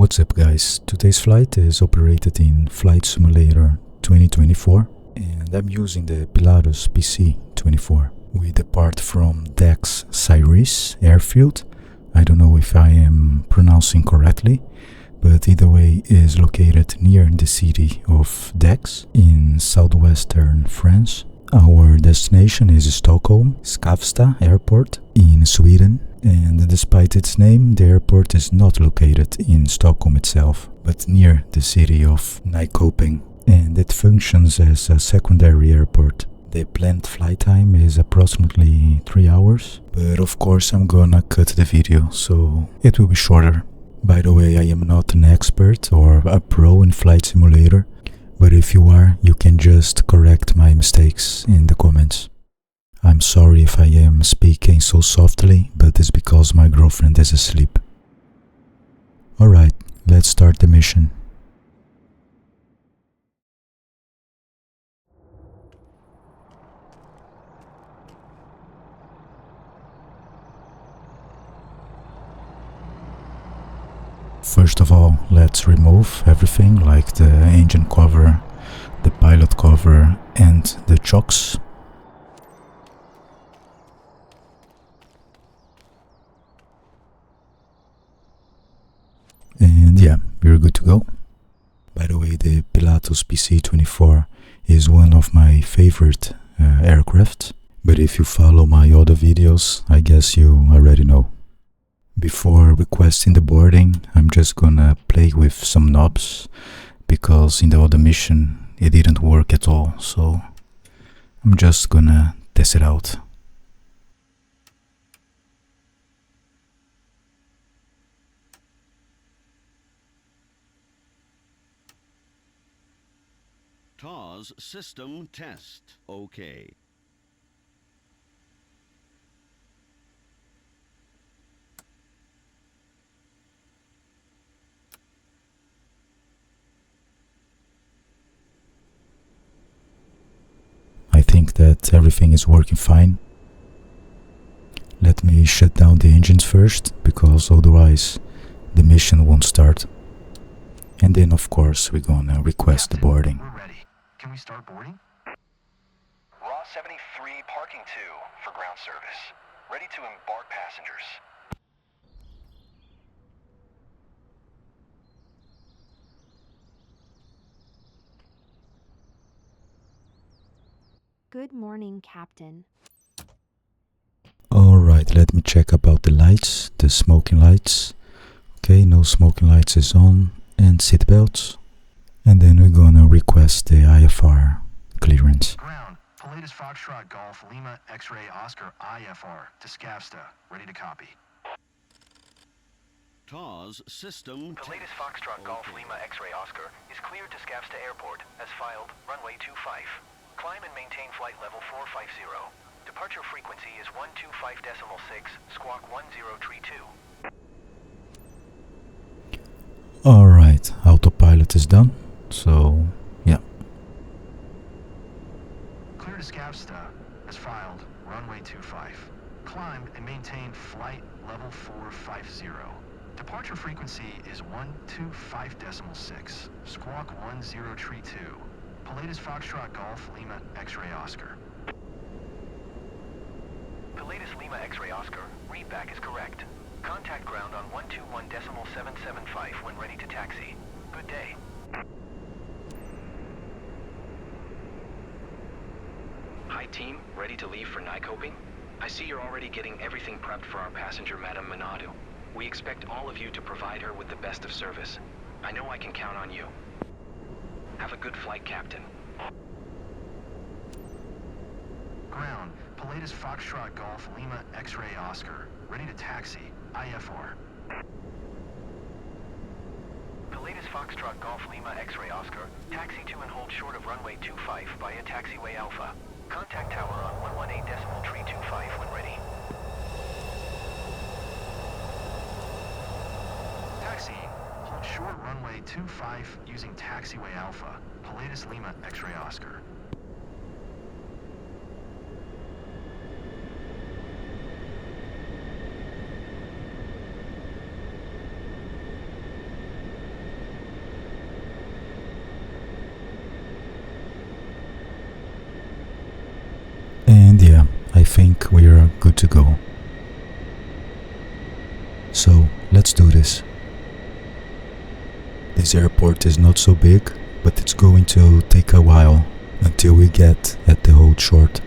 What's up guys, today's flight is operated in Flight Simulator 2024 and I'm using the Pilatus PC-24. We depart from Dex Seyresse Airfield. I don't know if I am pronouncing correctly, but either way is located near the city of Dex in southwestern France. Our destination is Stockholm, Skavsta airport in Sweden, and despite its name, the airport is not located in Stockholm itself, but near the city of Nyköping, and it functions as a secondary airport. The planned flight time is approximately 3 hours, but of course I'm gonna cut the video, so it will be shorter. By the way, I am not an expert or a pro in Flight Simulator, but if you are, you can just correct my mistakes in the comments. I'm sorry if I am speaking so softly, but it's because my girlfriend is asleep. Alright, let's start the mission. First of all, let's remove everything like the engine cover, the pilot cover and the chocks. And yeah, we're good to go. By the way, the Pilatus PC-24 is one of my favorite aircraft, but if you follow my other videos, I guess you already know. Before requesting the boarding, I'm just gonna play with some knobs, because in the other mission it didn't work at all, so I'm just gonna test it out. TAWS system test. Okay. I think that everything is working fine. Let me shut down the engines first, because otherwise the mission won't start. And then of course we're gonna request the boarding. We're ready. Can we start boarding? Raw 73 parking 2 for ground service. Ready to embark passengers. Good morning, Captain. Alright, let me check about the lights, the smoking lights. Okay, no smoking lights is on, and seat belts. And then we're gonna request the IFR clearance. Ground. Pilatus Foxtrot Golf Lima X-Ray Oscar IFR to Skavsta. Ready to copy. TAWS system The latest Foxtrot Golf Lima X-Ray Oscar is cleared to Skavsta Airport as filed, runway 25. Climb and maintain flight level 450. Departure frequency is 125.6, squawk 1032. Alright, autopilot is done, so yeah. Clear to Skavsta as filed, runway 25. Climb and maintain flight level 450. Departure frequency is 125.6, squawk 1032. Pilatus Foxtrot Golf Lima X-Ray Oscar. Pilatus Lima X-Ray Oscar, readback is correct. Contact ground on 121.775 when ready to taxi. Good day. Hi team, ready to leave for Nyköping? I see you're already getting everything prepped for our passenger, Madame Manado. We expect all of you to provide her with the best of service. I know I can count on you. Have a good flight, Captain. Ground. Pilatus Foxtrot Golf Lima X-Ray Oscar. Ready to taxi. IFR. Pilatus Foxtrot Golf Lima X-Ray Oscar, taxi to and hold short of runway 25 via taxiway Alpha. Contact tower on 118.325 when ready. Taxi. Hold short runway 25 using taxiway Alpha. Pilatus Lima X-Ray Oscar. think we are good to go. So let's do this. This airport is not so big, but it's going to take a while until we get at the hold short.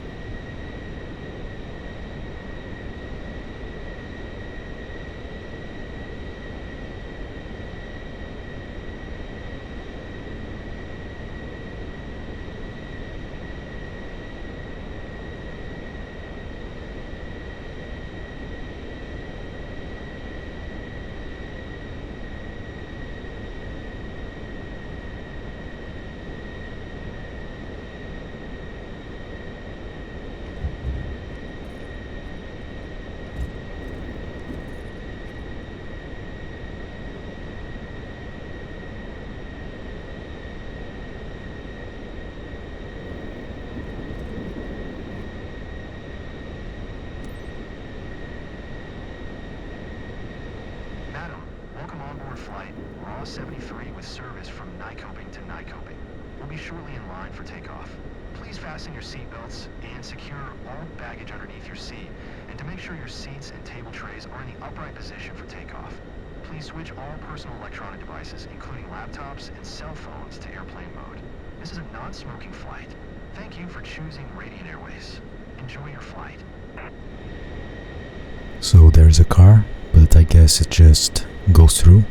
Madam, welcome on board flight Raw 73 with service from Nyköping to Nyköping. We'll be shortly in line for takeoff. Please fasten your seatbelts and secure all baggage underneath your seat, and to make sure your seats and table trays are in the upright position for takeoff. Please switch all personal electronic devices, including laptops and cell phones, to airplane mode. This is a non-smoking flight. Thank you for choosing Radiant Airways. Enjoy your flight. So there's a car, but I guess it just goes through.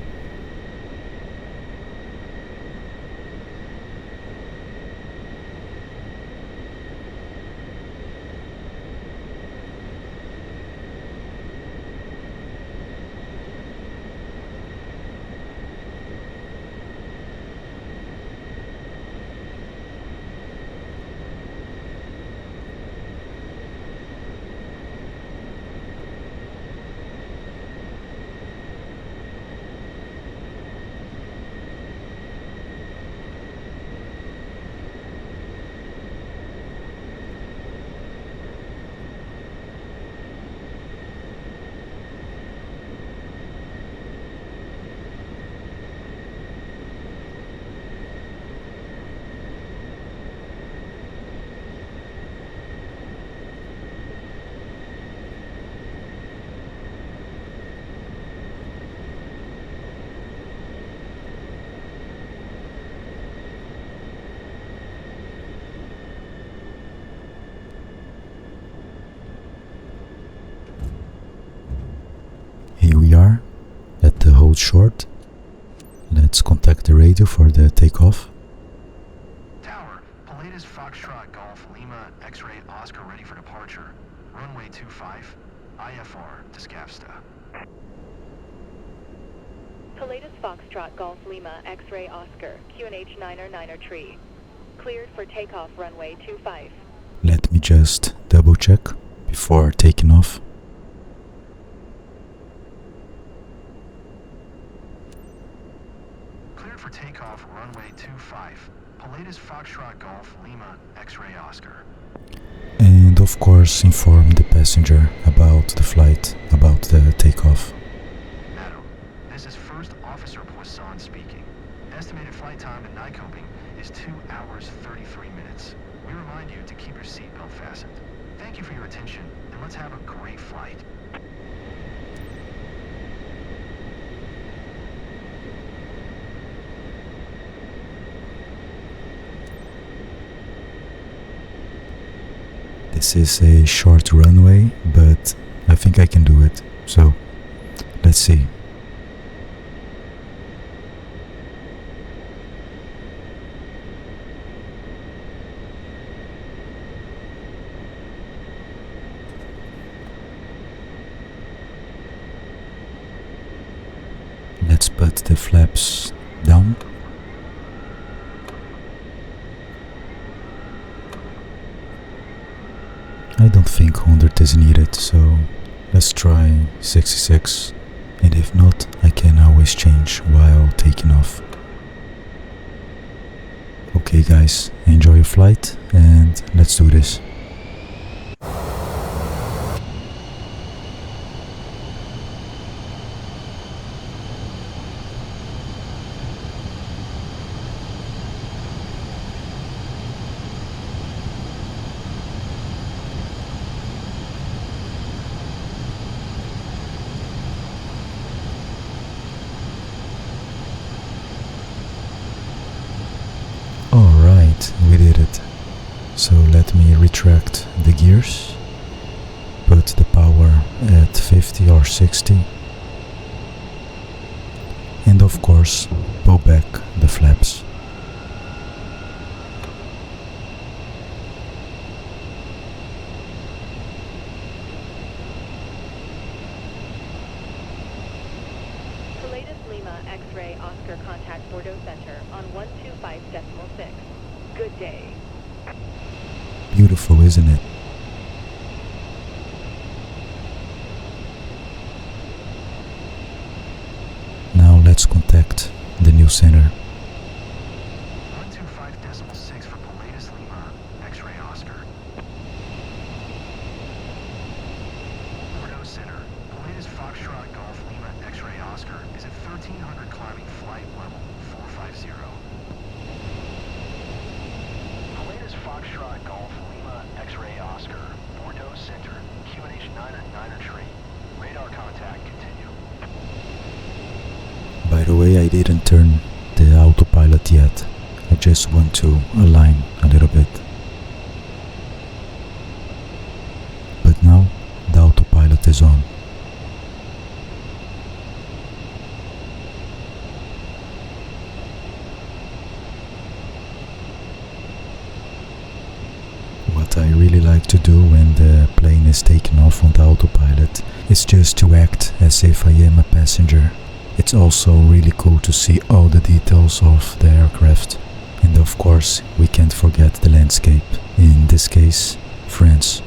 Here we are at the hold short. Let's contact the radio for the takeoff. Tower, Pilatus Foxtrot Golf Lima X-Ray Oscar ready for departure. Runway 25, IFR to Skavsta. Pilatus Foxtrot Golf Lima X-Ray Oscar, QNH 9er tree. Cleared for takeoff runway 25. Let me just double check before taking off. Cleared for takeoff runway 25. Pilatus Foxtrot Golf Lima X-Ray Oscar. And of course inform the passenger about the flight, about the takeoff. Madam, this is First Officer Poisson speaking. Estimated flight time in Nyköping is 2 hours 33 minutes. We remind you to keep your seatbelt fastened. Thank you for your attention, and let's have a great flight. This is a short runway, but I think I can do it. So, let's see. Let's put the flaps down. I don't think 100 is needed, so let's try 66, and if not, I can always change while taking off. Okay guys, enjoy your flight and let's do this. we did it. So let me retract the gears, put the power at 50 or 60, and of course pull back the flaps. Pilatus Lima X-ray Oscar contact Bordeaux Center on 125.6. Good day. Beautiful, isn't it? Now let's contact the new center. 125.6 for Pilatus Lima X-ray Oscar. Bordeaux Center. Pilatus Foxtrot Golf Lima X-ray Oscar is at 1300 climbing flight level 450. Pilatus Foxtrot Golf Lima X-ray Oscar, Bordeaux Center, QNH 9 tree. Radar contact continue. By the way, I didn't turn the autopilot yet. I just want to align a little bit. But now the autopilot is on. What I really like to do when the plane is taking off on the autopilot is just to act as if I am a passenger. It's also really cool to see all the details of the aircraft. And of course, we can't forget the landscape. In this case, France.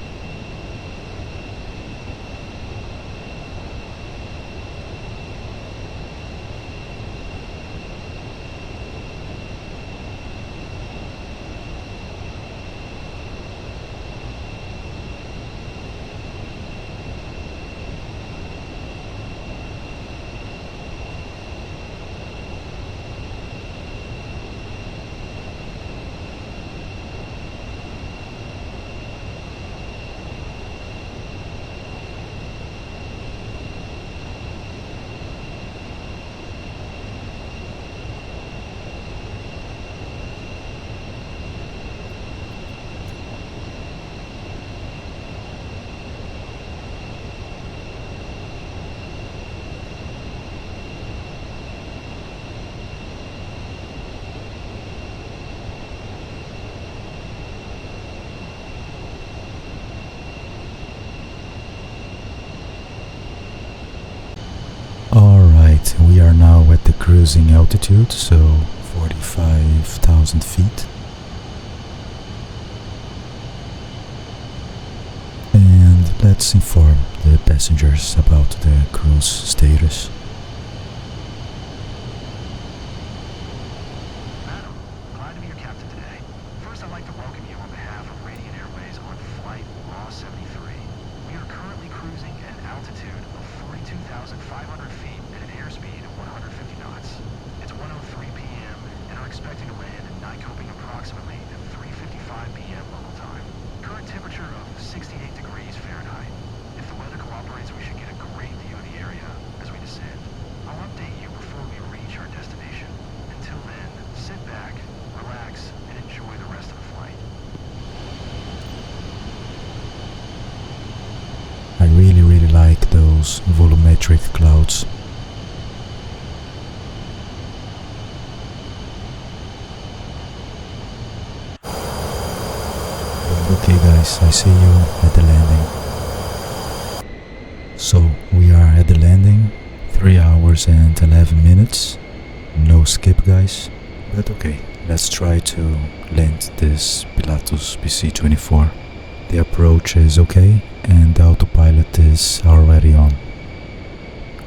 Alright, we are now at the cruising altitude, so 45,000 feet. And let's inform the passengers about the cruise status. Madam, glad to be your captain today. First, I'd like to welcome you on behalf of Radiant Airways on flight Raw 73. We are currently cruising at an altitude of 42,500 feet at an airspeed of 150 knots. It's 1:03 p.m. and are expecting to land in Nyköping approximately at 3:55 p.m. local time. Current temperature of 68 degrees Fahrenheit. If the weather cooperates, we should get a great view of the area as we descend. I'll update you before we reach our destination. Until then, sit back, relax, and enjoy the rest of the flight. I really like those volumetric clouds. Okay guys, I see you at the landing. So we are at the landing, 3 hours and 11 minutes. No skip guys, but okay, let's try to land this Pilatus PC-24. The approach is okay and the autopilot is already on.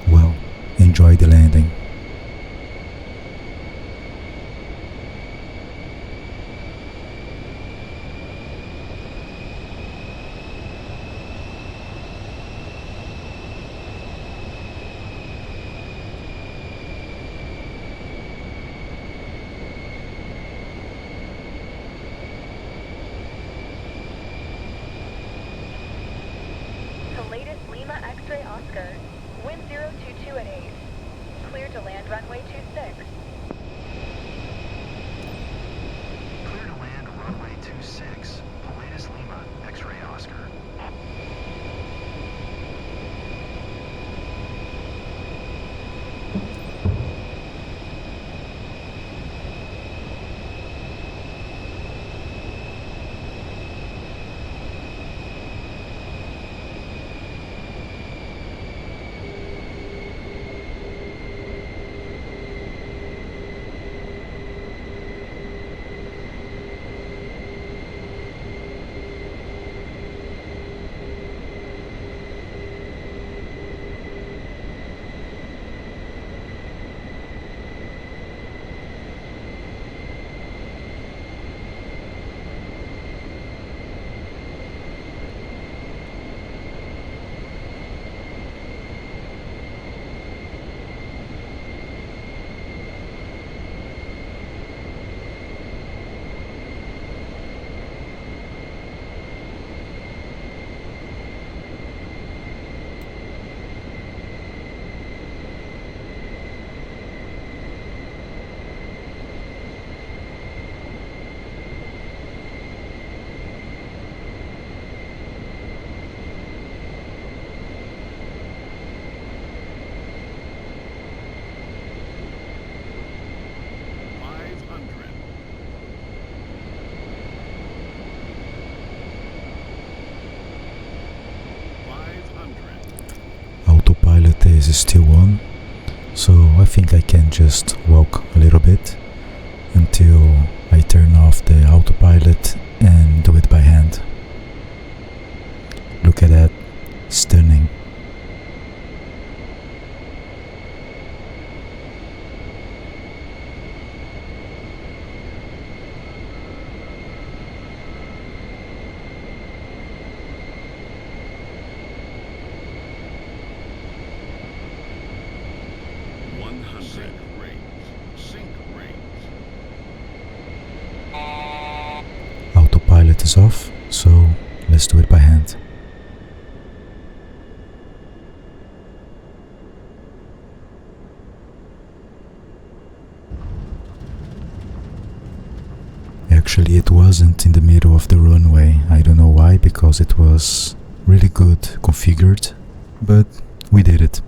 Well, enjoy the landing. Pilatus Lima X-ray Oscar, wind 022 at 8. Clear to land runway 26. Clear to land 126, Pilatus Lima, X-ray Oscar. Autopilot is still on, so I think I can just walk a little bit until I turn off the autopilot and do it by hand. Look at that, stunning. Autopilot is off, so let's do it by hand. Actually, it wasn't in the middle of the runway. I don't know why, because it was really good configured, but we did it.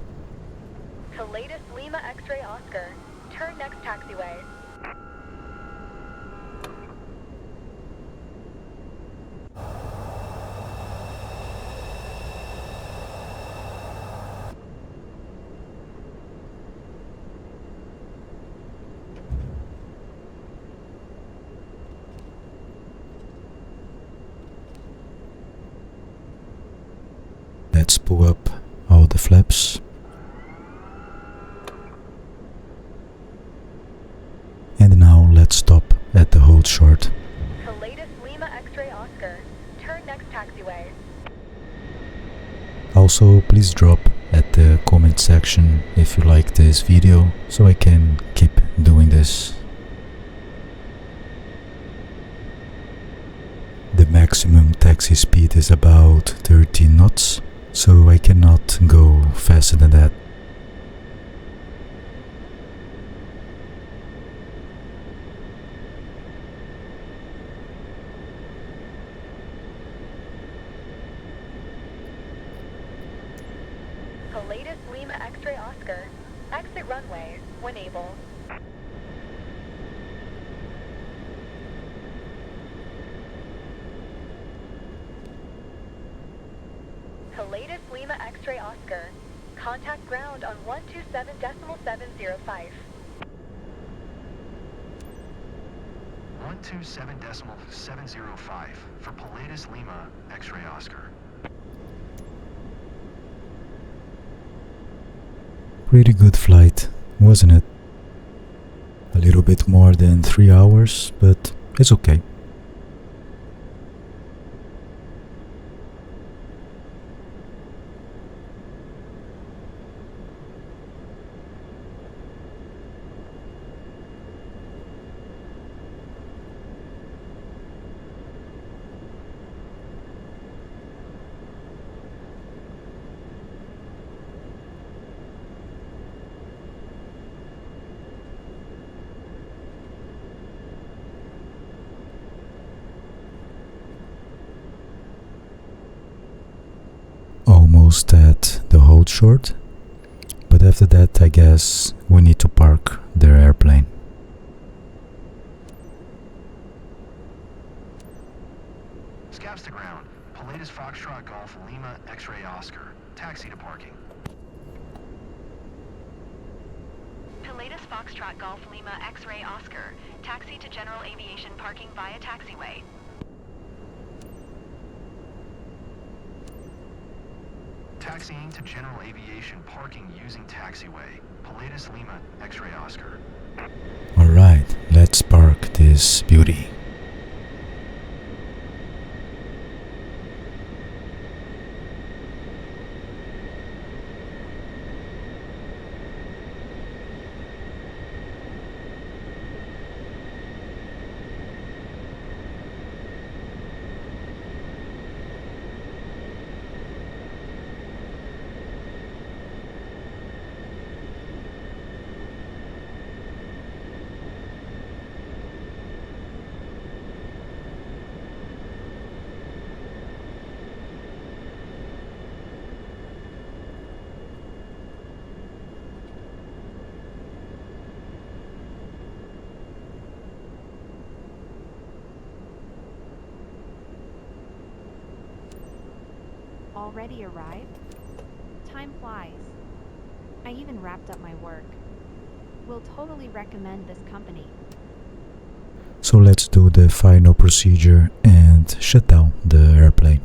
Pilatus Lima X-ray Oscar. Turn next taxiway. Let's pull up all the flaps. And now let's stop at the hold short. Pilatus Lima X-ray Oscar. Turn next taxiway. Also, please drop at the comment section if you like this video, so I can keep doing this. The maximum taxi speed is about 13 knots, so I cannot go faster than that. Pilatus Lima X-ray Oscar. Exit runway when able. Pilatus Lima X-ray Oscar. Contact ground on 127.705. 127.705 for Pilatus Lima X-ray Oscar. Pretty good flight, wasn't it? A little bit more than 3 hours, but it's okay. almost at the hold short, but after that I guess we need to park their airplane. Skavsta ground. Pilatus Foxtrot Golf Lima X-Ray Oscar. Taxi to parking. Pilatus Foxtrot Golf Lima X-Ray Oscar. Taxi to general aviation parking via taxiway. Taxiing to general aviation parking using taxiway. Pilatus Lima X-Ray Oscar. Alright, let's park this beauty. Already arrived? Time flies. I even wrapped up my work. Will totally recommend this company. So let's do the final procedure and shut down the airplane.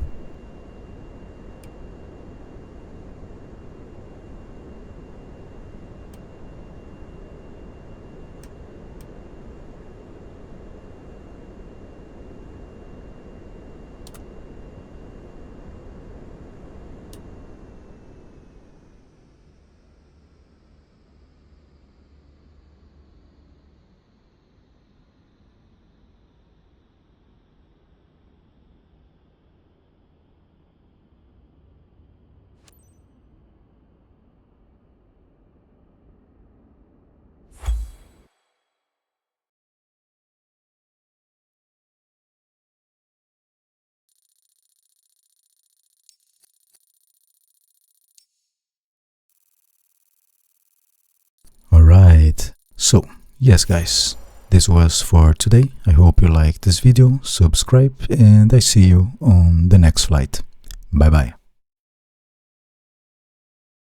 Alright, so yes guys, this was for today. I hope you liked this video, subscribe, and I see you on the next flight. Bye bye.